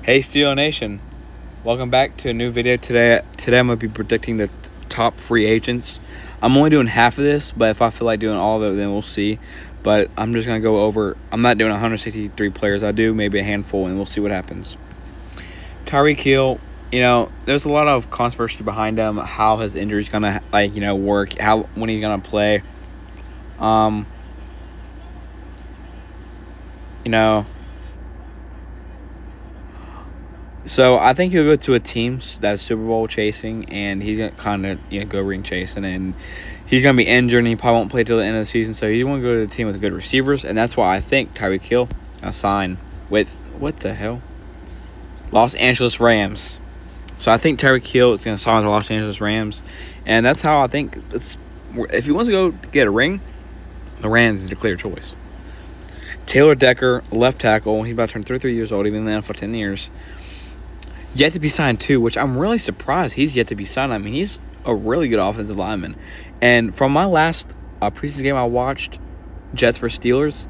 Hey Steel Nation, welcome back to a new video today. Today I'm going to be predicting the top free agents. I'm only doing half of this, but if I feel like doing all of it, then we'll see. But I'm just going to go over, I'm not doing 163 players. I do maybe a handful, and we'll see what happens. Tyreek Hill, there's a lot of controversy behind him, how his injury's going to, work, when he's going to play. So I think he'll go to a team that's Super Bowl chasing, and he's gonna kind of go ring chasing, and he's gonna be injured, and he probably won't play till the end of the season. So he's want to go to a team with good receivers, and that's why I think Tyreek Hill will sign with what the hell, Los Angeles Rams. So I think Tyreek Hill is gonna sign with the Los Angeles Rams, and that's how I think if he wants to go get a ring, the Rams is the clear choice. Taylor Decker, left tackle, he's about to turn 33 years old. He's been in the NFL for 10 years. Yet to be signed too, which I'm really surprised he's yet to be signed. I mean, he's a really good offensive lineman. And from my last preseason game I watched, Jets vs. Steelers,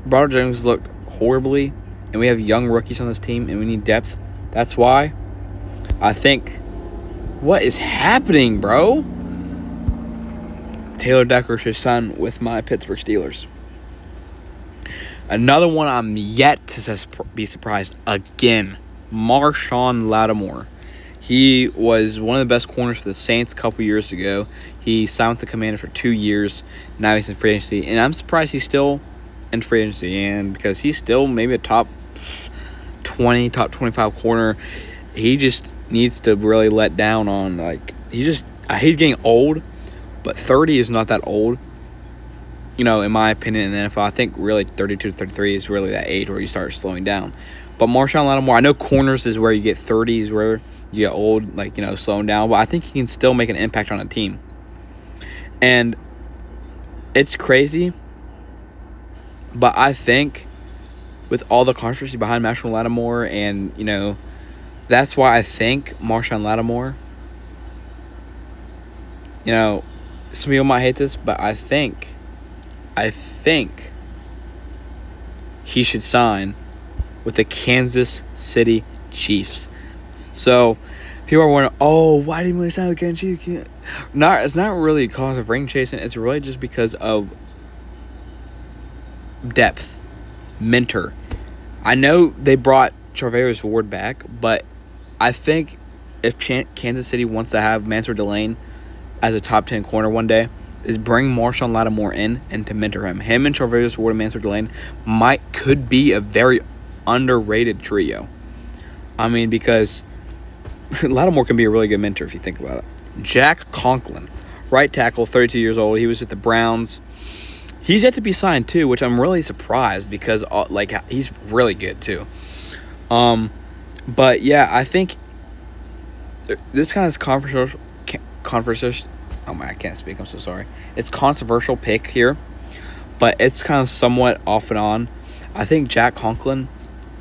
Broderick Jones looked horribly, and we have young rookies on this team, and we need depth. That's why I think, what is happening, bro? Taylor Decker should sign with my Pittsburgh Steelers. Another one I'm yet to be surprised again. Marshon Lattimore. He was one of the best corners for the Saints a couple years ago. He signed with the Commanders for 2 years. Now he's in free agency. And I'm surprised he's still in free agency. And because he's still maybe a top 20, top 25 corner, he just needs to really let down on, he's getting old. But 30 is not that old. In my opinion, in the NFL, I think really 32 to 33 is really that age where you start slowing down. But Marshon Lattimore, I know corners is where you get 30s, where you get old, slowing down. But I think he can still make an impact on a team. And it's crazy. But I think with all the controversy behind Marshon Lattimore, and, that's why I think Marshon Lattimore, some people might hate this, but I think he should sign with the Kansas City Chiefs. So people are wondering, why didn't we sign with Kansas City? It's not really because of ring chasing. It's really just because of depth, mentor. I know they brought Charvarius Ward back, but I think if Kansas City wants to have Mansour Delane as a top 10 corner one day, is bring Marshon Lattimore in and to mentor him. Him and Charvarius Ward and Mansour Delane could be a very underrated trio. I mean, because Lattimore can be a really good mentor if you think about it. Jack Conklin, right tackle, 32 years old. He was with the Browns. He's yet to be signed too, which I'm really surprised because he's really good too. But yeah, I think this kind of controversial. Oh my, I can't speak. I'm so sorry. It's controversial pick here, but it's kind of somewhat off and on. I think Jack Conklin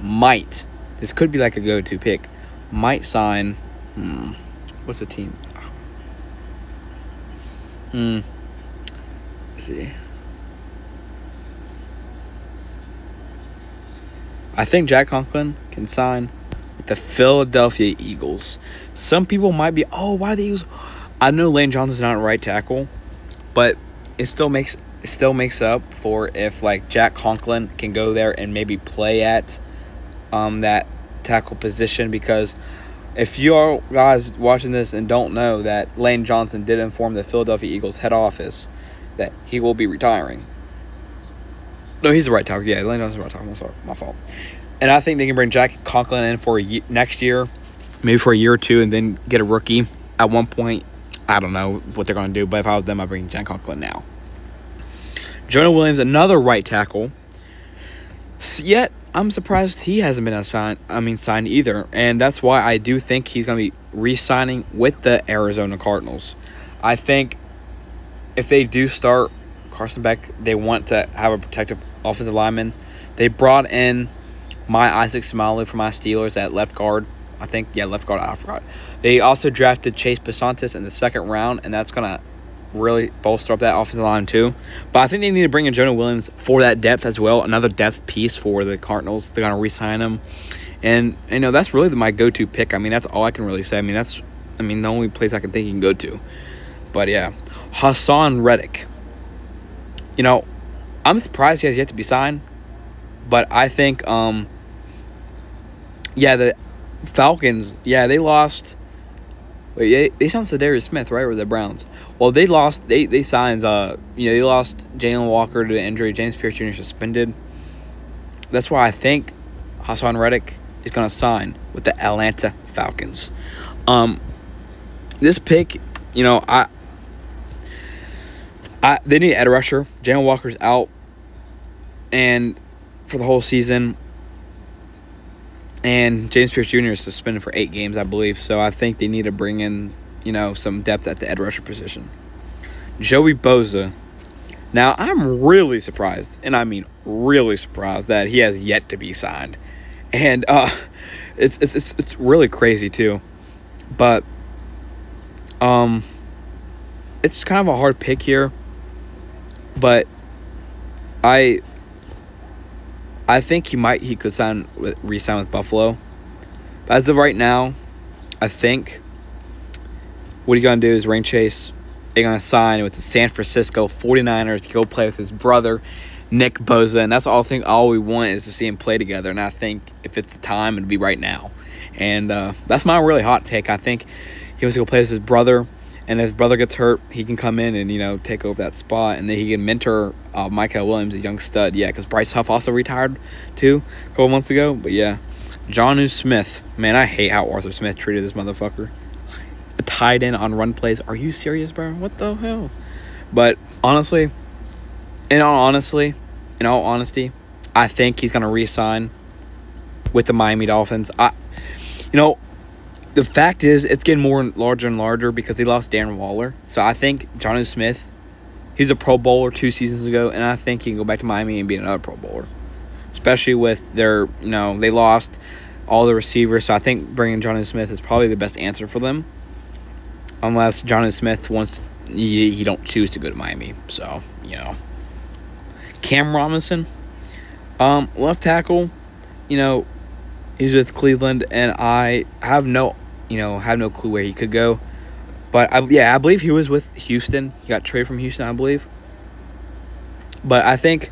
might. This could be like a go-to pick. Might sign. What's the team? Let's see. I think Jack Conklin can sign with the Philadelphia Eagles. Some people might be, why the Eagles? I know Lane Johnson's not a right tackle, but it still makes up for if Jack Conklin can go there and maybe play at that tackle position, because if you are guys watching this and don't know that Lane Johnson did inform the Philadelphia Eagles head office that he will be retiring. No, he's a right tackle. Yeah, Lane Johnson's a right tackle. Sorry, my fault. And I think they can bring Jack Conklin in for next year, maybe for a year or two, and then get a rookie at one point. I don't know what they're going to do, but if I was them, I'd bring Jack Conklin now. Jonah Williams, another right tackle. Yet, I'm surprised he hasn't been signed either. And that's why I do think he's going to be re-signing with the Arizona Cardinals. I think if they do start Carson Beck, they want to have a protective offensive lineman. They brought in Isaac Seumalo from my Steelers at left guard. I think, left guard, I forgot. They also drafted Chase Pasantis in the second round, and that's going to really bolster up that offensive line too. But I think they need to bring in Jonah Williams for that depth as well, another depth piece for the Cardinals. They're going to re-sign him. And that's really my go-to pick. I mean, that's all I can really say. I mean, the only place I can think he can go to. But yeah, Hassan Reddick. I'm surprised he has yet to be signed, but I think the Falcons, they lost. Wait, they signed Darius Smith, right? Or the Browns? Well, they lost. They signed. They lost Jalen Walker to the injury. James Pierce Jr. suspended. That's why I think Hassan Reddick is going to sign with the Atlanta Falcons. This pick, they need an edge rusher. Jalen Walker's out, and for the whole season. And James Pierce Jr. is suspended for 8 games, I believe. So I think they need to bring in, some depth at the edge rusher position. Joey Bosa. Now, I'm really surprised, and I mean really surprised, that he has yet to be signed. And it's really crazy, too. But it's kind of a hard pick here. But I think he could re-sign with Buffalo. But as of right now, I think what he's going to do is Rain Chase. They're going to sign with the San Francisco 49ers to go play with his brother, Nick Bosa. And that's all we want is to see him play together. And I think if it's the time, it'll be right now. And that's my really hot take. I think he wants to go play with his brother. And if his brother gets hurt, he can come in and, take over that spot. And then he can mentor Michael Williams, a young stud. Yeah, because Bryce Huff also retired, too, a couple months ago. But, yeah, Jonnu Smith. Man, I hate how Arthur Smith treated this motherfucker. A tight end on run plays. Are you serious, bro? What the hell? But, honestly, in all honesty, I think he's going to re-sign with the Miami Dolphins. The fact is, it's getting larger and larger because they lost Darren Waller. So I think Jonnu Smith, he's a Pro Bowler 2 seasons ago, and I think he can go back to Miami and be another Pro Bowler. Especially with their, they lost all the receivers. So I think bringing Jonnu Smith is probably the best answer for them. Unless Jonnu Smith wants, he don't choose to go to Miami. So, Cam Robinson, left tackle, he's with Cleveland, and I have no clue where he could go. But, I believe he was with Houston. He got traded from Houston, I believe. But I think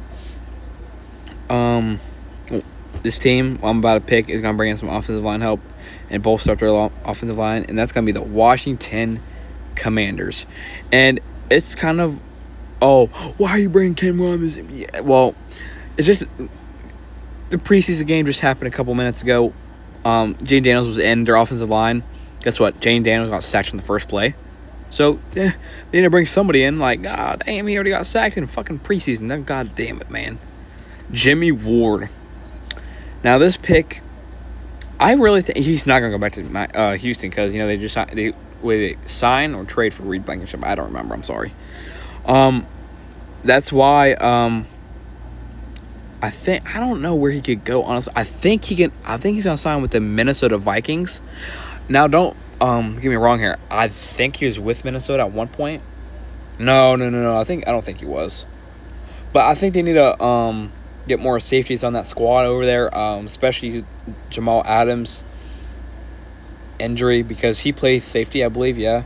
this team I'm about to pick is going to bring in some offensive line help and bolster up their offensive line, and that's going to be the Washington Commanders. And it's kind of, why are you bringing Cam Robinson? Yeah, well, it's just the preseason game just happened a couple minutes ago. Jane Daniels was in their offensive line. Guess what? Jane Daniels got sacked in the first play. So, they need to bring somebody in like, God damn, he already got sacked in fucking preseason. God damn it, man. Jimmy Ward. Now, this pick, I really think he's not going to go back to Houston because, they just they sign or trade for Reed Blankenship. I don't remember. I'm sorry. That's why I don't know where he could go, honestly. I think he's going to sign with the Minnesota Vikings. Now, don't get me wrong here. I think he was with Minnesota at one point. No. I don't think he was. But I think they need to get more safeties on that squad over there, especially Jamal Adams' injury because he plays safety, I believe, yeah.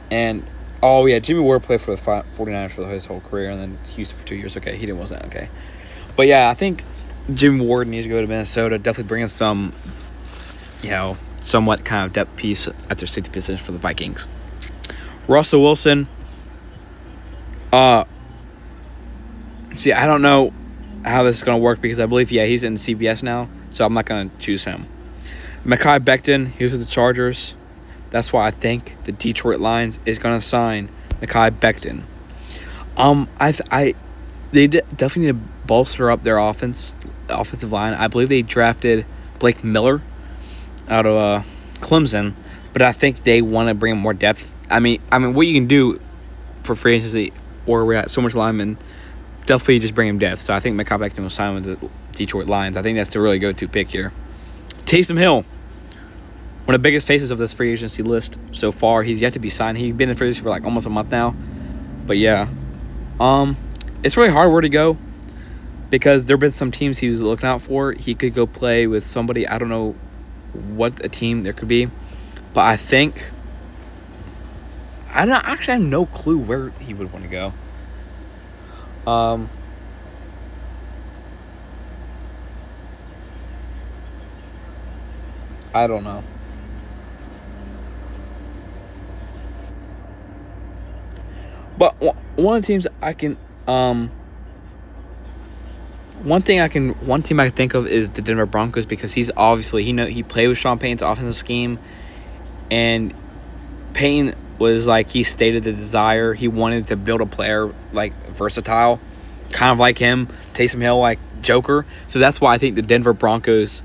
And, Jimmy Ward played for the 49ers for his whole career and then Houston for 2 years. Okay, he wasn't, okay. But, yeah, I think Jimmy Ward needs to go to Minnesota, definitely bring in some, somewhat kind of depth piece at their safety position for the Vikings. Russell Wilson, see, I don't know how this is going to work because I believe, he's in CBS now, so I'm not going to choose him. Mekhi Becton, he was with the Chargers. That's why I think the Detroit Lions is going to sign Mekhi Becton. They definitely need to bolster up their offensive line. I believe they drafted Blake Miller out of Clemson, but I think they want to bring more depth. I mean, what you can do for free agency, or we're at so much linemen, definitely just bring him depth. So I think Mekhi Becton will sign with the Detroit Lions. I think that's the really go-to pick here. Taysom Hill, one of the biggest faces of this free agency list so far. He's yet to be signed. He's been in free agency for like almost a month now. But yeah, it's really hard where to go. because there have been some teams he was looking out for. He could go play with somebody. I don't know what a team there could be, but I think I don't actually have no clue where he would want to go. Um, I don't know, but one of the teams I can one team I can think of is the Denver Broncos because he's obviously he played with Sean Payton's offensive scheme, and Payton was like he stated the desire he wanted to build a player like versatile, kind of like him, Taysom Hill, like Joker. So that's why I think the Denver Broncos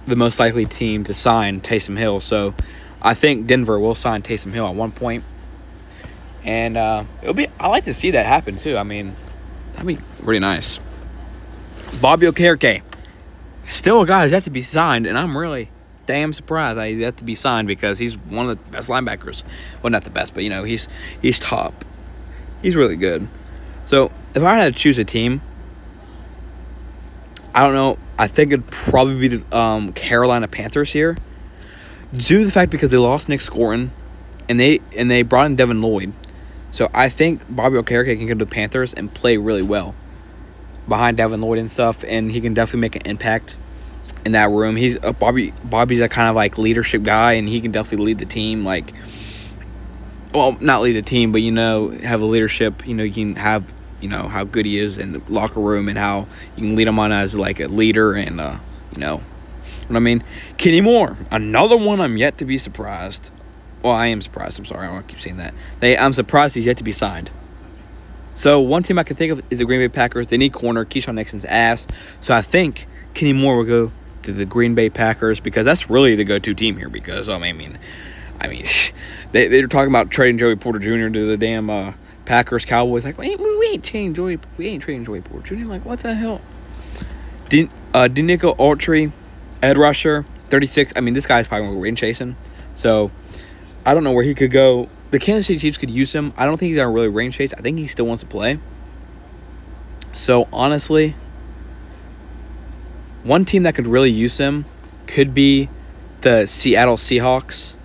the most likely team to sign Taysom Hill. So I think Denver will sign Taysom Hill at one point, and it'll be I like to see that happen too. I mean, that'd be really nice. Bobby Okereke, still a guy who's yet to be signed, and I'm really damn surprised that he's yet to be signed because he's one of the best linebackers. Well, not the best, but he's top. He's really good. So if I had to choose a team, I don't know. I think it'd probably be the Carolina Panthers here, due to the fact because they lost Nick Scotton, and they brought in Devin Lloyd. So I think Bobby Okereke can go to the Panthers and play really well behind Devin Lloyd and stuff, and he can definitely make an impact in that room. Bobby's a kind of like leadership guy, and he can definitely lead the team. Like, well, not lead the team, but have a leadership. You can have how good he is in the locker room and how you can lead him on as like a leader, and what I mean. Kenny Moore, another one I'm yet to be surprised. Well, I am surprised. I'm sorry, I want to keep saying that. I'm surprised he's yet to be signed. So one team I can think of is the Green Bay Packers. They need corner. Keyshawn Nixon's ass. So I think Kenny Moore will go to the Green Bay Packers because that's really the go-to team here. Because I mean, they're talking about trading Joey Porter Jr. to the damn Packers Cowboys. Like we ain't trading Joey Porter Jr. Like what the hell? Denico Autry, Ed Rusher, 36. I mean, this guy's probably going to go rain chasing. So I don't know where he could go. The Kansas City Chiefs could use him. I don't think he's going to really range chase. I think he still wants to play. So, honestly, one team that could really use him could be the Seattle Seahawks.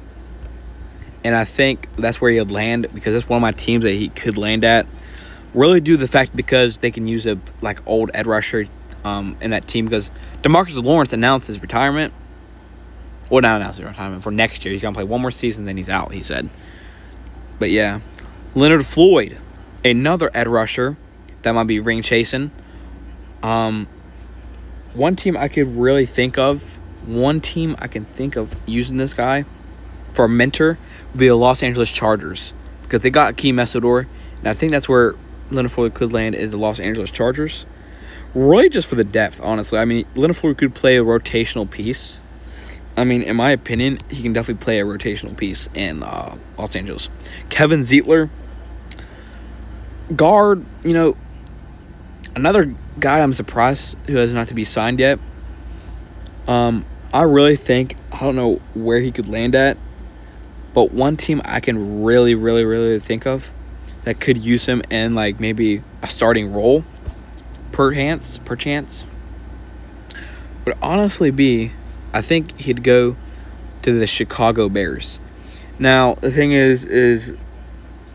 And I think that's where he'd land because that's one of my teams that he could land at. Really due to the fact because they can use a old Ed Rusher in that team because DeMarcus Lawrence announced his retirement. Well, not announced his retirement for next year. He's going to play one more season, then he's out, he said. But yeah, Leonard Floyd, another Ed Rusher that might be ring chasing. One team I could really think of, using this guy for a mentor would be the Los Angeles Chargers because they got Akeem Mesidor, and I think that's where Leonard Floyd could land is the Los Angeles Chargers. Really, just for the depth, honestly. I mean, Leonard Floyd could play a rotational piece. I mean, in my opinion, he can definitely play a rotational piece in Los Angeles. Kevin Zeitler, guard, another guy I'm surprised who has not to be signed yet. I really think, I don't know where he could land at, but one team I can really, really, really think of that could use him in maybe a starting role, perchance, would honestly be, I think he'd go to the Chicago Bears. Now, the thing is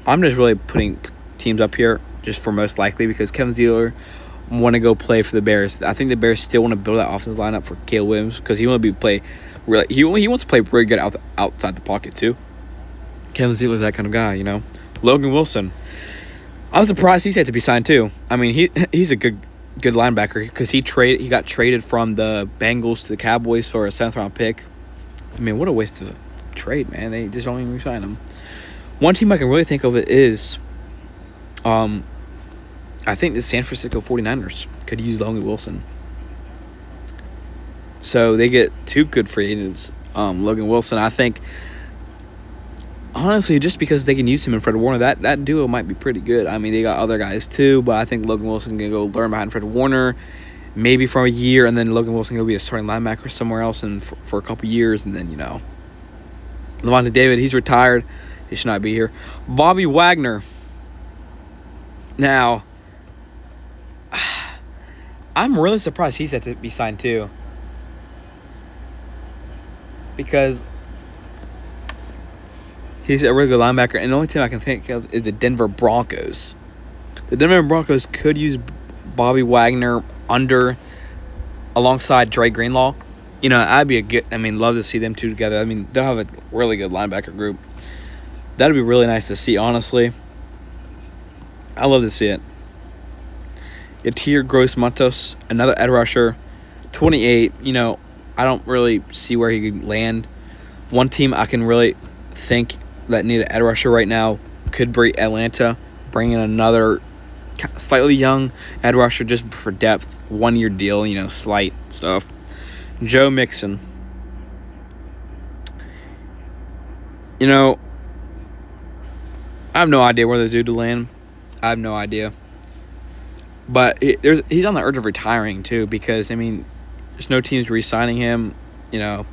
I'm just really putting teams up here just for most likely because Kevin Zeitler want to go play for the Bears. I think the Bears still want to build that offensive lineup for Caleb Williams because he wants to play really. He wants to play pretty good outside the pocket too. Kevin Zeitler's that kind of guy, Logan Wilson, I'm surprised he's had to be signed too. I mean, he's a good linebacker because he got traded from the Bengals to the Cowboys for a 7th round pick. I mean, what a waste of a trade, man. They just don't even re-sign him. One team I can really think of is, I think the San Francisco 49ers could use Logan Wilson. So they get 2 good free agents. Logan Wilson, I think, honestly, just because they can use him and Fred Warner, that duo might be pretty good. I mean, they got other guys too, but I think Logan Wilson can go learn behind Fred Warner maybe for a year, and then Logan Wilson can go be a starting linebacker somewhere else and for a couple years, and then, Lavonte David, he's retired. He should not be here. Bobby Wagner. Now, I'm really surprised he's set to be signed too. Because he's a really good linebacker, and the only team I can think of is the Denver Broncos. The Denver Broncos could use Bobby Wagner alongside Dre Greenlaw. You know, I'd be a good. I mean, love to see them two together. I mean, they'll have a really good linebacker group. That'd be really nice to see, honestly. I love to see it. Yatir Gross-Matos, another edge rusher, 28. You know, I don't really see where he could land. One team I can really think that need an edge rusher right now could be Atlanta. Bring in another slightly young edge rusher just for depth. 1-year deal, you know, slight stuff. Joe Mixon. You know, I have no idea where the dude to land. I have no idea. But he's on the urge of retiring, too, because, I mean, there's no teams re-signing him. You know,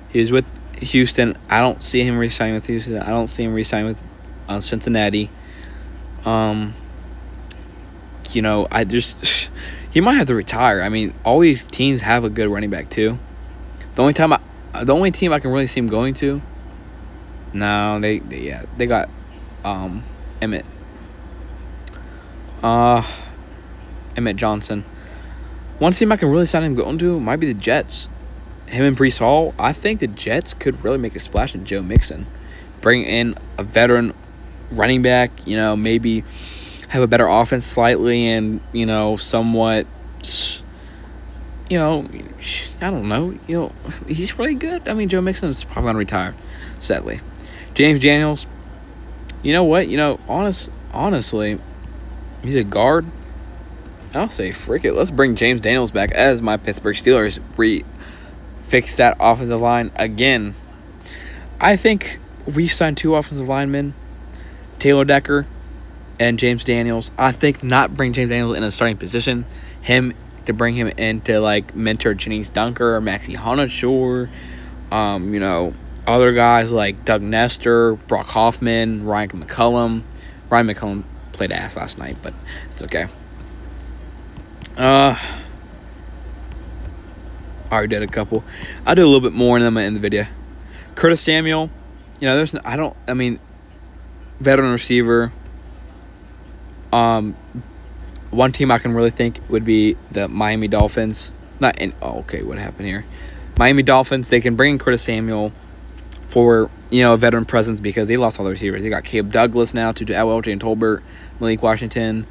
he was with Houston. I don't see him re-signing with Houston. I don't see him re-signing with Cincinnati. You know, he might have to retire. I mean, all these teams have a good running back, too. The only team I can really see him going to, no, they got Emmett Johnson. One team I can really see him going to might be the Jets. Him and Breece Hall. I think the Jets could really make a splash in Joe Mixon. Bring in a veteran running back, you know, maybe have a better offense slightly and, you know, somewhat, you know, I don't know. You know, he's really good. I mean, Joe Mixon is probably going to retire, sadly. James Daniels, you know what? You know, honestly, he's a guard. I'll say, frick it. Let's bring James Daniels back as my Pittsburgh Steelers fix that offensive line again. I think we signed 2 offensive linemen, Taylor Decker and James Daniels. I think not bring James Daniels in a starting position. To bring him in to, like, mentor Jennings Dunker or Maxie Honachore. You know, other guys like Doug Nestor, Brock Hoffman, Ryan McCullum. Ryan McCullum played ass last night, but it's okay. I already did a couple. I'll do a little bit more in them in the video. Curtis Samuel, you know, veteran receiver. One team I can really think would be the Miami Dolphins. What happened here? Miami Dolphins, they can bring in Curtis Samuel for, you know, a veteran presence because they lost all the receivers. They got Caleb Douglas now, to LJ and Tolbert, Malik Washington.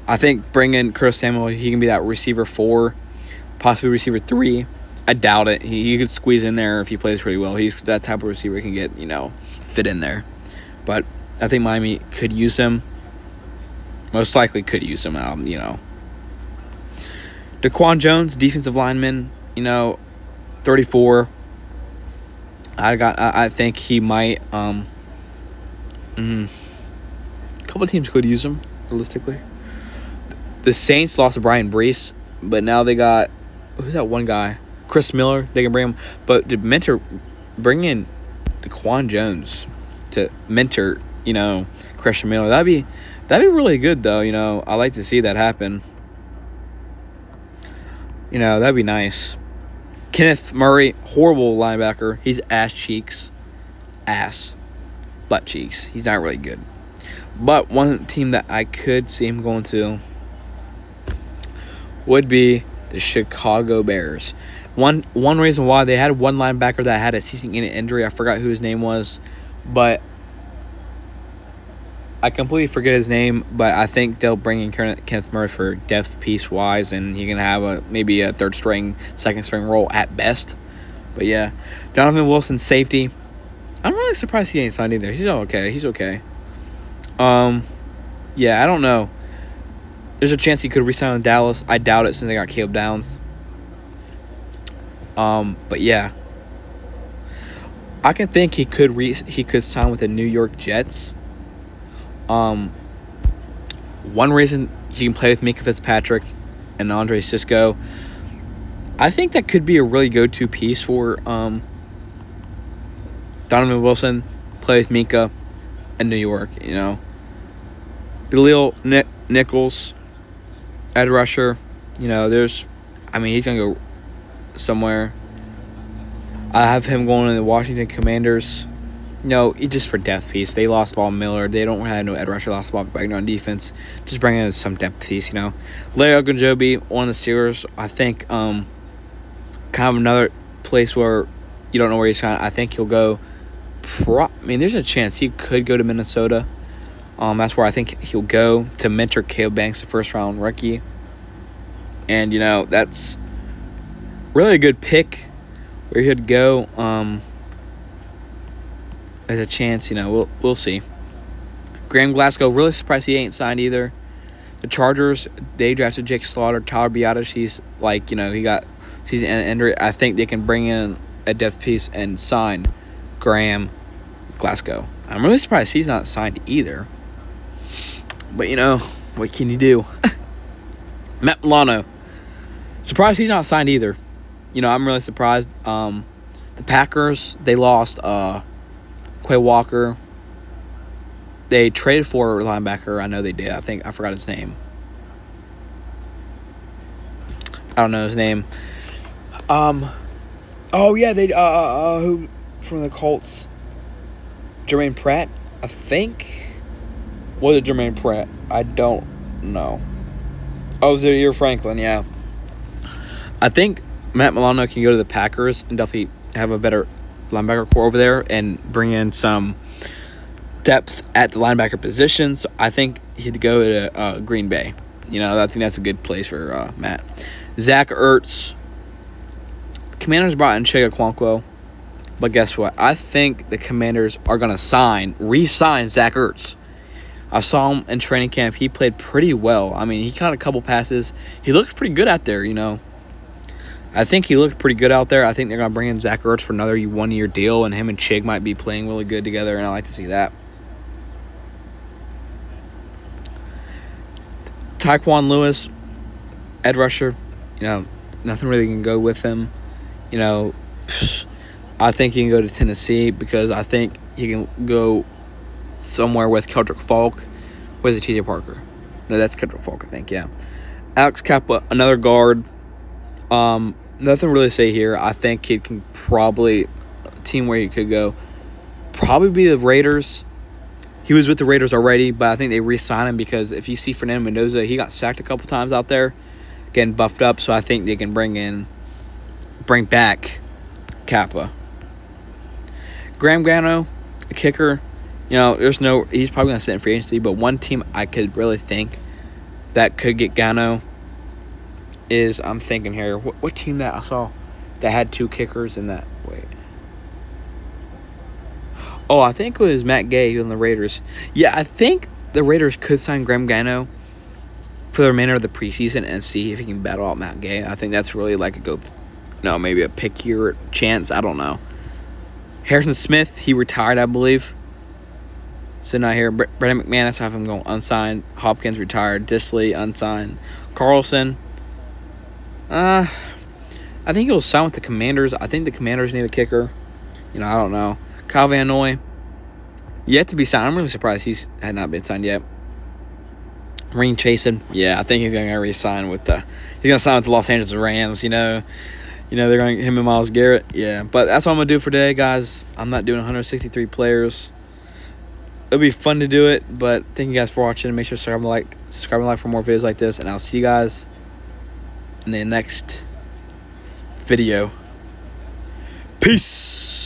I think bringing Curtis Samuel, he can be that receiver 4, possibly receiver 3. I doubt it. He could squeeze in there if he plays pretty well. He's that type of receiver who can get, you know, fit in there. But I think Miami could use him. Most likely could use him, you know. Daquan Jones, defensive lineman, you know, 34. I think he might. A couple of teams could use him, realistically. The Saints lost to Brian Brees, but now they got, who's that one guy? Chris Miller. They can bring him, but to bring in Daquan Jones to mentor, you know, Christian Miller. That'd be really good, though. You know, I like to see that happen. You know, that'd be nice. Kenneth Murray, horrible linebacker. He's butt cheeks. He's not really good. But one team that I could see him going to would be the Chicago Bears. One reason why they had one linebacker that had a season-ending injury, I forgot who his name was, but I completely forget his name, but I think they'll bring in Kenneth Murray for depth piece-wise, and he can have maybe a third-string, second-string role at best. But, yeah, Donovan Wilson, safety. I'm really surprised he ain't signed either. He's okay. Yeah, I don't know. There's a chance he could re-sign in Dallas. I doubt it since they got Caleb Downs. But, yeah. I can think he could sign with the New York Jets. One reason he can play with Minkah Fitzpatrick and Andre Sisco, I think that could be a really go-to piece for Donovan Wilson. Play with Minkah in New York, you know. Jaleel Nichols, Ed rusher, you know, he's gonna go somewhere. I have him going to the Washington Commanders. No, just for depth piece. They lost Von Miller. They don't have no Ed rusher. Lost Bob Wagner on defense. Just bring in some depth piece, you know. Larry Ogunjobi on the Steelers. I think kind of another place where you don't know where he's trying. I think he'll go. There's a chance he could go to Minnesota. That's where I think he'll go to mentor Caleb Banks, the first round rookie. And you know that's really a good pick where he'd go. There's a chance, you know, we'll see. Graham Glasgow, really surprised he ain't signed either. The Chargers, they drafted Jake Slaughter, Tyler Biadasz. He's like, you know, he got season ender. I think they can bring in a depth piece and sign Graham Glasgow. I'm really surprised he's not signed either. But, you know, what can you do? Matt Milano, surprised he's not signed either. You know, I'm really surprised. The Packers, they lost Quay Walker. They traded for a linebacker. I know they did. I forgot his name. I don't know his name. Oh yeah, they who from the Colts? Jermaine Pratt, I think. Was it Jermaine Pratt? I don't know. Oh, Zaire Franklin, yeah. I think Matt Milano can go to the Packers and definitely have a better linebacker core over there and bring in some depth at the linebacker position. So I think he'd go to Green Bay. You know, I think that's a good place for Matt. Zach Ertz. Commanders brought in Chig Okonkwo. But guess what? I think the Commanders are going to re-sign Zach Ertz. I saw him in training camp. He played pretty well. I mean, he caught a couple passes. He looked pretty good out there, you know. I think he looked pretty good out there. I think they're going to bring in Zach Ertz for another one-year deal, and him and Chig might be playing really good together, and I like to see that. Tyquan Lewis, Ed rusher, you know, nothing really can go with him. You know, I think he can go to Tennessee because I think he can go somewhere with Keldrick Falk. Where's it, TJ Parker? No, that's Keldrick Falk, I think, yeah. Alex Kappa, another guard. Nothing really to say here. I think he can probably, team where he could go, probably be the Raiders. He was with the Raiders already, but I think they re-signed him because if you see Fernando Mendoza, he got sacked a couple times out there, getting buffed up, so I think they can bring back Kappa. Graham Gano, a kicker. You know, he's probably going to sit in free agency, but one team I could really think that could get Gano is, I'm thinking here, what team that I saw that had two kickers in that? Wait. Oh, I think it was Matt Gay on the Raiders. Yeah, I think the Raiders could sign Graham Gano for the remainder of the preseason and see if he can battle out Matt Gay. I think that's really like maybe a pickier chance. I don't know. Harrison Smith, he retired, I believe. So now here, Brandon McManus, I have him going unsigned. Hopkins retired. Disley, unsigned. Carlson, I think he'll sign with the Commanders. I think the Commanders need a kicker. You know, I don't know. Kyle Van Noy, yet to be signed. I'm really surprised he's had not been signed yet. Rain Chasen, yeah, I think he's going to re-sign with he's going to sign with the Los Angeles Rams. You know they're going to him and Myles Garrett. Yeah, but that's what I'm going to do for today, guys. I'm not doing 163 players. It'll be fun to do it, but thank you guys for watching. Make sure to subscribe and like for more videos like this, and I'll see you guys in the next video. Peace.